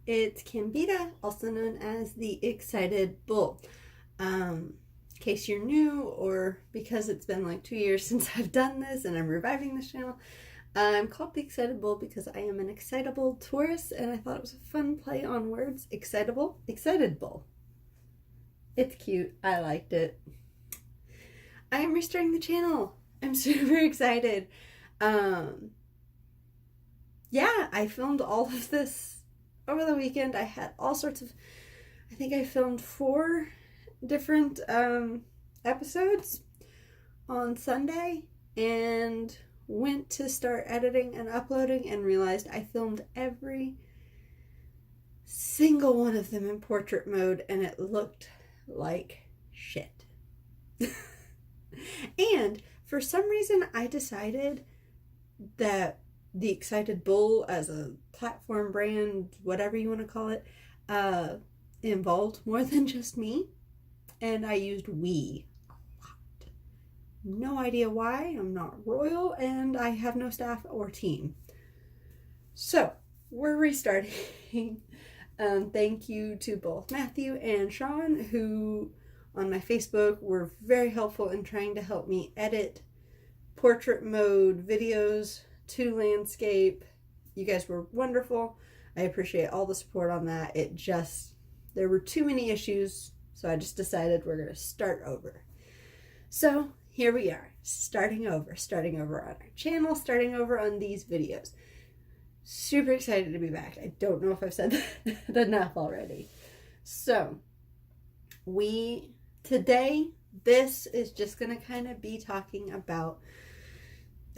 It's Cambita, also known as the Excited Bull. In case you're new, or because it's been like 2 years since I've done this and I'm reviving this channel, I'm called the Excited Bull because I am an excitable tourist, and I thought it was a fun play on words. Excitable, Excited Bull. It's cute. I liked it. I am restarting the channel. I'm super excited. Yeah, I filmed all of this over the weekend. I had all sorts of, I think I filmed 4 different episodes on Sunday and went to start editing and uploading and realized I filmed every single one of them in portrait mode and it looked like shit. And for some reason I decided that the Excited Bull as a platform brand, whatever you want to call it, involved more than just me. And I used we a lot. No idea why. I'm not royal and I have no staff or team. So we're restarting. Thank you to both Matthew and Sean, who on my Facebook were very helpful in trying to help me edit portrait mode videos to landscape. You guys were wonderful. I appreciate all the support on that. There were too many issues, so I just decided we're going to start over. So here we are, starting over on our channel, starting over on these videos. Super excited to be back. I don't know if I've said that enough already. So today, this is just going to kind of be talking about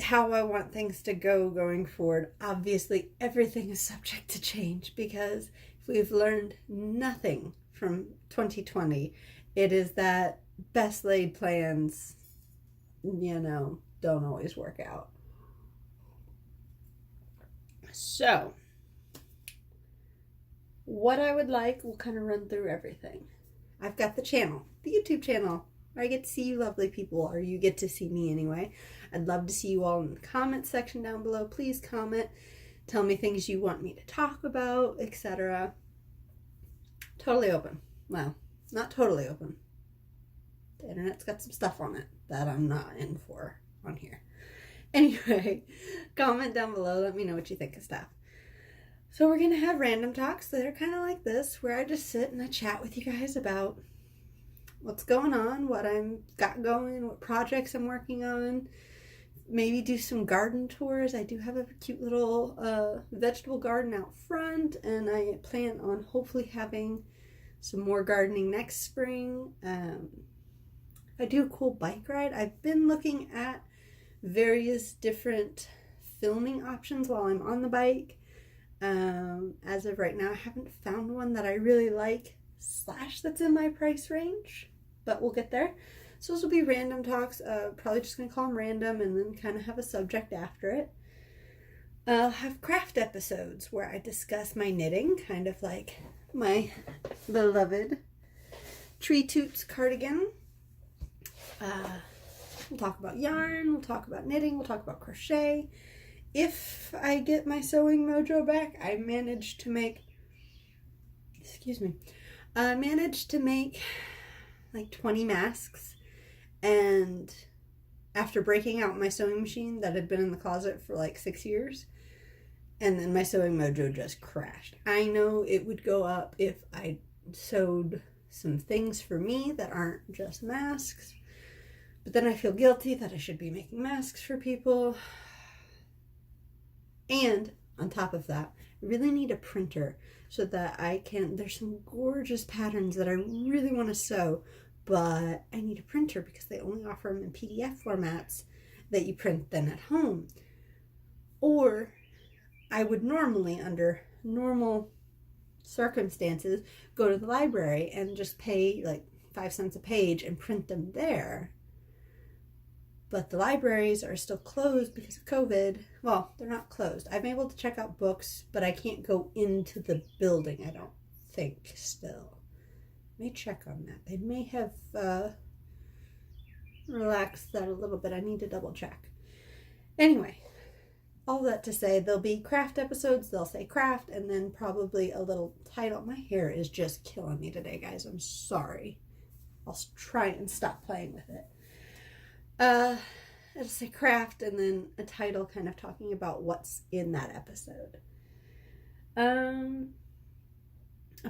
how I want things to go going forward. Obviously, everything is subject to change because if we've learned nothing from 2020, it is that best laid plans, don't always work out. So, what I would like, we'll kind of run through everything. I've got the channel, the YouTube channel, where I get to see you lovely people, or you get to see me anyway. I'd love to see you all in the comment section down below. Please comment. Tell me things you want me to talk about, etc. Totally open. Well, not totally open. The internet's got some stuff on it that I'm not in for on here. Anyway, comment down below. Let me know what you think of stuff. So we're going to have random talks that are kind of like this, where I just sit and I chat with you guys about what's going on, what I've got going, what projects I'm working on. Maybe do some garden tours. I do have a cute little vegetable garden out front, and I plan on hopefully having some more gardening next spring. I do a cool bike ride. I've been looking at various different filming options while I'm on the bike. As of right now, I haven't found one that I really like / that's in my price range, but we'll get there. So this will be random talks, probably just going to call them random and then kind of have a subject after it. I'll have craft episodes where I discuss my knitting, kind of like my beloved Tree Toots cardigan. We'll talk about yarn, we'll talk about knitting, we'll talk about crochet. If I get my sewing mojo back, I managed to make like 20 masks. And after breaking out my sewing machine that had been in the closet for like 6 years, and then my sewing mojo just crashed. I know it would go up if I sewed some things for me that aren't just masks, but then I feel guilty that I should be making masks for people. And on top of that, I really need a printer so that there's some gorgeous patterns that I really want to sew, but I need a printer because they only offer them in PDF formats that you print then at home. Or I would normally, under normal circumstances, go to the library and just pay like 5 cents a page and print them there. But the libraries are still closed because of COVID. Well, they're not closed. I'm able to check out books, but I can't go into the building, I don't think, still. May check on that. They may have relaxed that a little bit. I need to double check. Anyway, all that to say, there'll be craft episodes, they'll say craft, and then probably a little title. My hair is just killing me today, guys. I'm sorry. I'll try and stop playing with it. It'll say craft, and then a title kind of talking about what's in that episode. I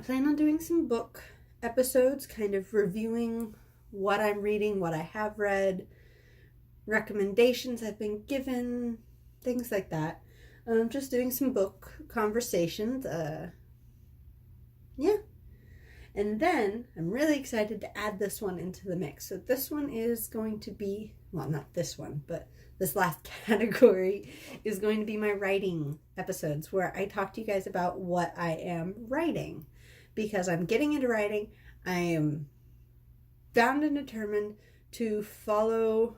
plan on doing some book episodes, kind of reviewing what I'm reading, what I have read, recommendations I've been given, things like that. Just doing some book conversations. Yeah. And then I'm really excited to add this one into the mix. So this one is going to be, well, not this one, but this last category is going to be my writing episodes, where I talk to you guys about what I am writing, because I'm getting into writing. I am bound and determined to follow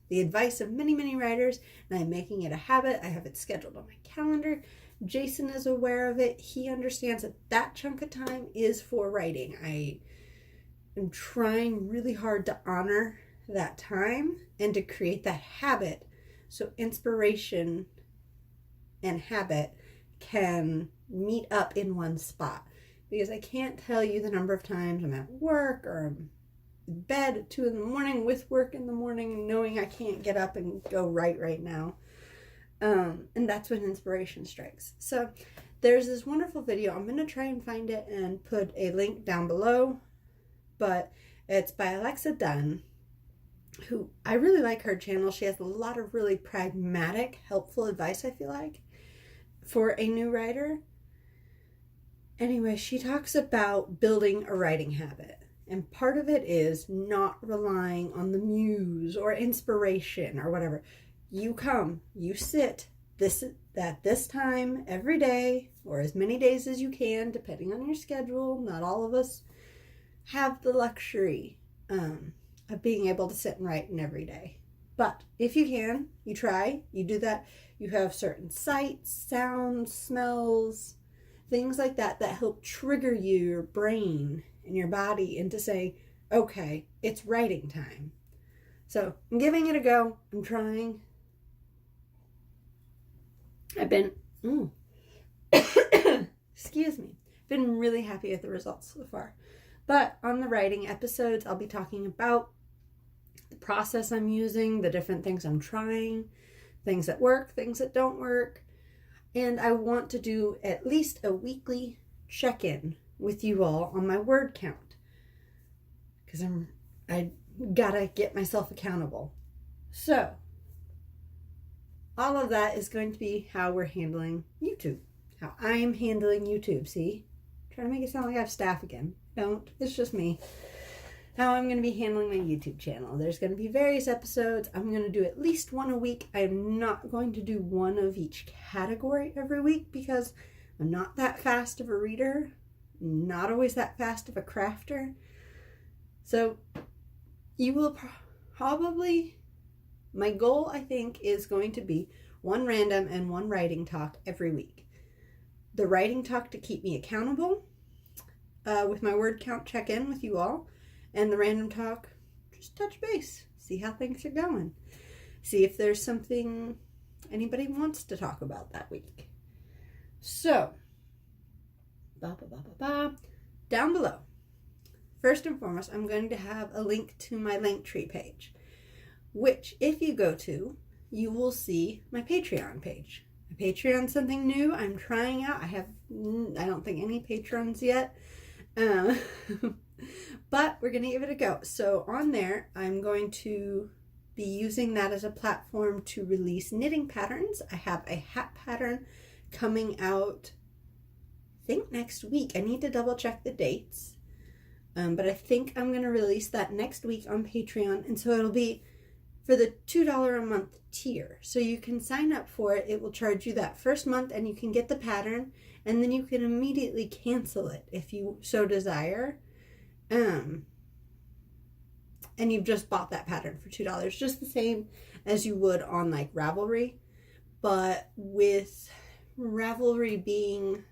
the advice of many, many writers, and I'm making it a habit. I have it scheduled on my calendar. Jason is aware of it. He understands that that chunk of time is for writing. I am trying really hard to honor that time and to create that habit, so inspiration and habit can meet up in one spot. Because I can't tell you the number of times I'm at work or I'm in bed at 2 a.m. with work in the morning, knowing I can't get up and go right now. And that's when inspiration strikes. So there's this wonderful video. I'm going to try and find it and put a link down below. But it's by Alexa Donne, who I really like her channel. She has a lot of really pragmatic, helpful advice, I feel like, for a new writer. Anyway, she talks about building a writing habit. And part of it is not relying on the muse or inspiration or whatever. You come, you sit at this time every day, or as many days as you can, depending on your schedule. Not all of us have the luxury of being able to sit and write in every day. But if you can, you try, you do that. You have certain sights, sounds, smells, things like that that help trigger your brain and your body into saying, okay, it's writing time. So I'm giving it a go. I'm trying. I've been, excuse me, been really happy with the results so far. But on the writing episodes, I'll be talking about the process I'm using, the different things I'm trying, things that work, things that don't work. And I want to do at least a weekly check-in with you all on my word count, because I gotta get myself accountable. So all of that is going to be how we're handling YouTube, how I'm handling YouTube. See, trying to make it sound like I have staff again. Don't. It's just me. How I'm going to be handling my YouTube channel. There's going to be various episodes. I'm going to do at least one a week. I am not going to do one of each category every week, because I'm not that fast of a reader, not always that fast of a crafter. So you will probably, my goal, I think, is going to be one random and one writing talk every week. The writing talk to keep me accountable with my word count check-in with you all. And the random talk, just touch base, see how things are going. See if there's something anybody wants to talk about that week. So, down below, first and foremost, I'm going to have a link to my Linktree page, which if you go to, you will see my Patreon page. My Patreon's something new I'm trying out. I don't think any patrons yet. But we're going to give it a go. So on there, I'm going to be using that as a platform to release knitting patterns. I have a hat pattern coming out, I think next week. I need to double check the dates. But I think I'm going to release that next week on Patreon. And so it'll be for the $2 a month tier. So you can sign up for it. It will charge you that first month and you can get the pattern. And then you can immediately cancel it if you so desire. And you've just bought that pattern for $2, just the same as you would on like Ravelry. But with Ravelry being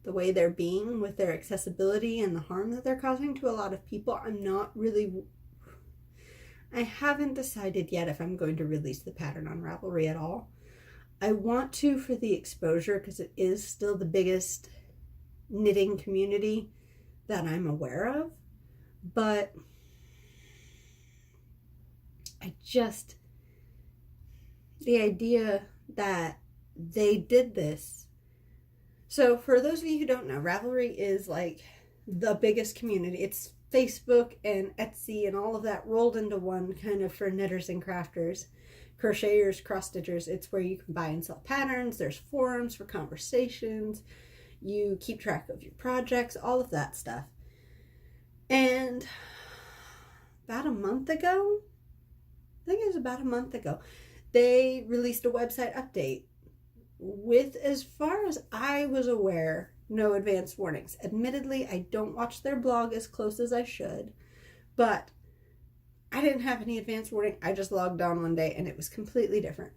the way they're being with their accessibility and the harm that they're causing to a lot of people, I haven't decided yet if I'm going to release the pattern on Ravelry at all. I want to for the exposure, because it is still the biggest knitting community that I'm aware of. But the idea that they did this. So for those of you who don't know, Ravelry is like the biggest community. It's Facebook and Etsy and all of that rolled into one, kind of for knitters and crafters, crocheters, cross stitchers. It's where you can buy and sell patterns. There's forums for conversations. You keep track of your projects, all of that stuff. And about a month ago, I think it was about a month ago, they released a website update with, as far as I was aware, no advance warnings. Admittedly, I don't watch their blog as close as I should, but I didn't have any advance warning. I just logged on one day and it was completely different.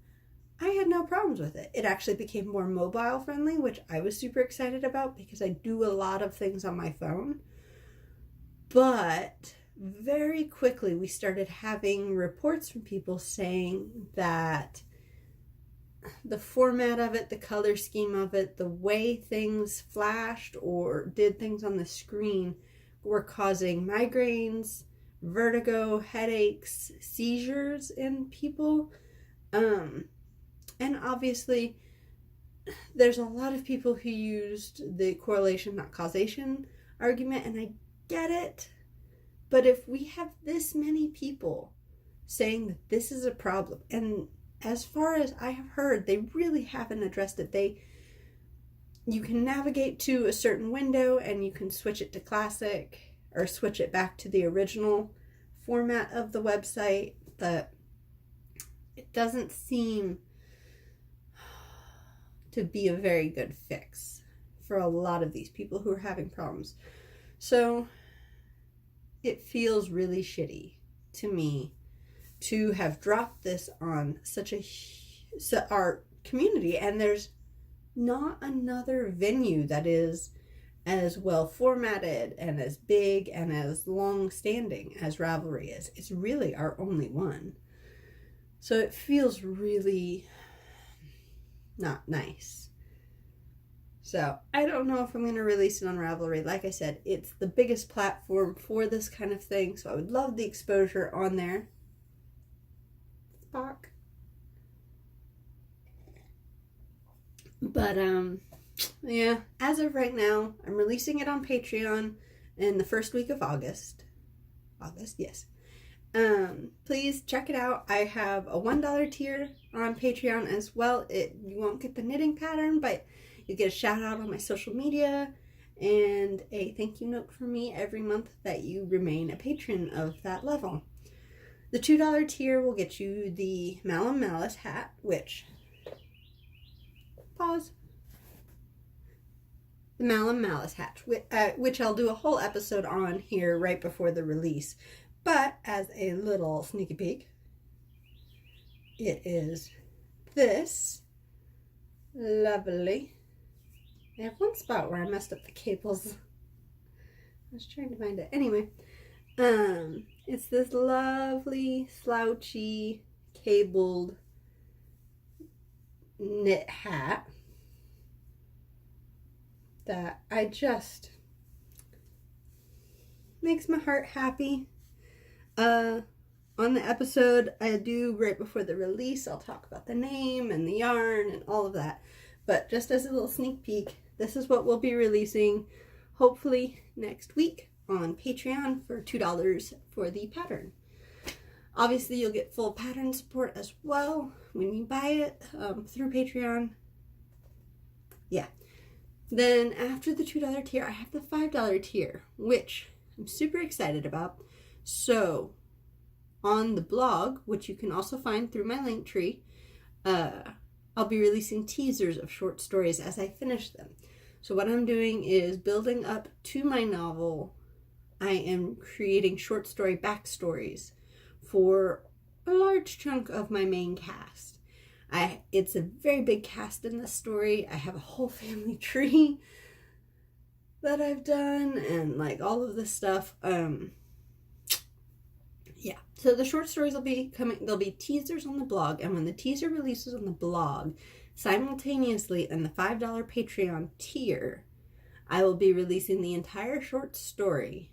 I had no problems with it. It actually became more mobile friendly, which I was super excited about because I do a lot of things on my phone. But very quickly we started having reports from people saying that the format of it, the color scheme of it, the way things flashed or did things on the screen were causing migraines, vertigo, headaches, seizures in people. And obviously there's a lot of people who used the correlation, not causation argument, and I get it. But if we have this many people saying that this is a problem, and as far as I have heard, they really haven't addressed it. You can navigate to a certain window and you can switch it to classic or switch it back to the original format of the website, but it doesn't seem to be a very good fix for a lot of these people who are having problems. So it feels really shitty to me to have dropped this on our community, and there's not another venue that is as well formatted and as big and as long standing as Ravelry is. It's really our only one. So it feels really not nice. So I don't know if I'm going to release it on Ravelry. Like I said, it's the biggest platform for this kind of thing, so I would love the exposure on there. Spock. But yeah, as of right now, I'm releasing it on Patreon in the first week of August. Yes. Please check it out. I have a $1 tier on Patreon as well. You won't get the knitting pattern, but you get a shout out on my social media and a thank you note from me every month that you remain a patron of that level. The $2 tier will get you the Malum Malice hat, which, pause, the Malum Malice hat, which I'll do a whole episode on here right before the release. But as a little sneaky peek, it is this lovely. I have one spot where I messed up the cables. I was trying to find it. Anyway, it's this lovely, slouchy, cabled knit hat that I just makes my heart happy. On the episode I do right before the release, I'll talk about the name and the yarn and all of that. But just as a little sneak peek, this is what we'll be releasing hopefully next week on Patreon for $2 for the pattern. Obviously, you'll get full pattern support as well when you buy it through Patreon. Yeah. Then after the $2 tier, I have the $5 tier, which I'm super excited about. So on the blog, which you can also find through my link tree, I'll be releasing teasers of short stories as I finish them. So what I'm doing is building up to my novel. I am creating short story backstories for a large chunk of my main cast. It's a very big cast in this story. I have a whole family tree that I've done and like all of this stuff. Yeah, so the short stories will be coming. There'll be teasers on the blog, and when the teaser releases on the blog, Simultaneously, in the $5 Patreon tier, I will be releasing the entire short story,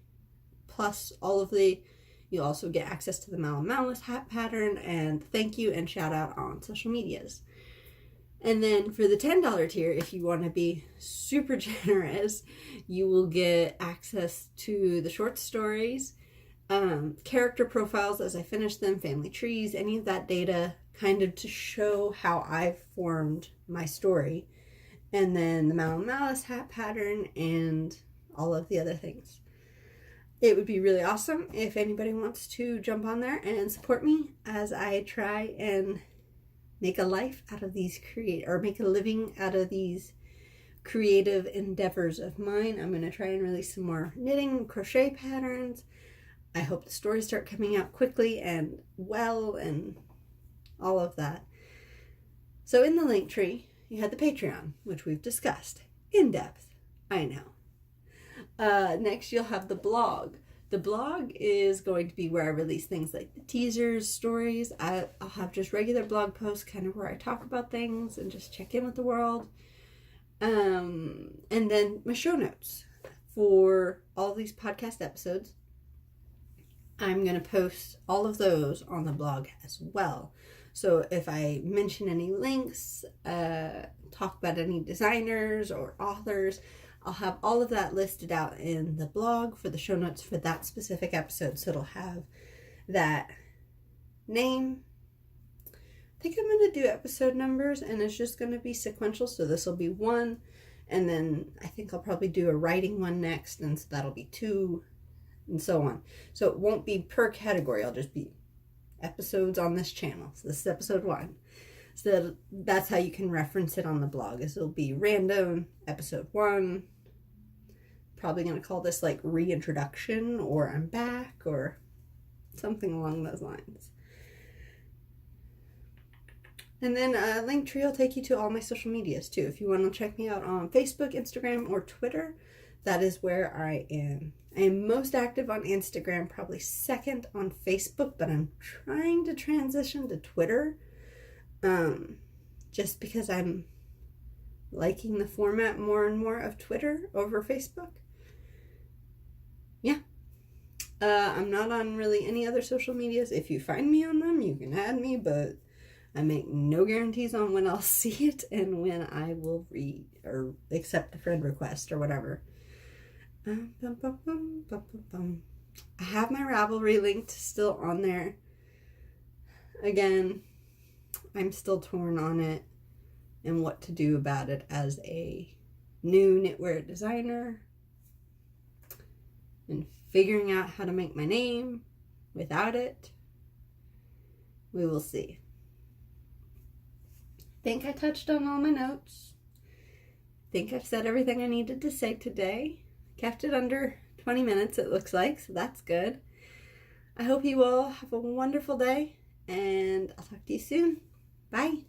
plus you'll also get access to the Mal Malice hat pattern and thank you and shout out on social medias. And then for the $10 tier, if you want to be super generous, you will get access to the short stories, character profiles as I finish them, family trees, any of that data, kind of to show how I've formed my story. And then the Mal Malice hat pattern and all of the other things. It would be really awesome if anybody wants to jump on there and support me as I try and make a life out of these make a living out of these creative endeavors of mine. I'm going to try and release some more knitting and crochet patterns. I hope the stories start coming out quickly and well and all of that. So in the link tree, you had the Patreon, which we've discussed in depth. I know. Next, you'll have the blog. The blog is going to be where I release things like the teasers, stories. I'll have just regular blog posts, kind of where I talk about things and just check in with the world. And then my show notes for all these podcast episodes. I'm going to post all of those on the blog as well. So if I mention any links, talk about any designers or authors, I'll have all of that listed out in the blog for the show notes for that specific episode. So it'll have that name. I think I'm going to do episode numbers and it's just going to be sequential. So this will be 1. And then I think I'll probably do a writing one next. And so that'll be 2 and so on. So it won't be per category. I'll just be episodes on this channel. So this is episode 1. So that's how you can reference it on the blog. It'll be random, episode 1. Probably going to call this like reintroduction or I'm back or something along those lines. And then a link tree will take you to all my social medias too. If you want to check me out on Facebook, Instagram, or Twitter, that is where I am. I am most active on Instagram, probably second on Facebook, but I'm trying to transition to Twitter. Just because I'm liking the format more and more of Twitter over Facebook. Yeah. I'm not on really any other social medias. If you find me on them, you can add me, but I make no guarantees on when I'll see it and when I will read or accept the friend request or whatever. I have my Ravelry linked still on there. Again, I'm still torn on it and what to do about it as a new knitwear designer and figuring out how to make my name without it. We will see. Think I touched on all my notes. Think I've said everything I needed to say today. Kept it under 20 minutes, it looks like, so that's good. I hope you all have a wonderful day, and I'll talk to you soon. Bye.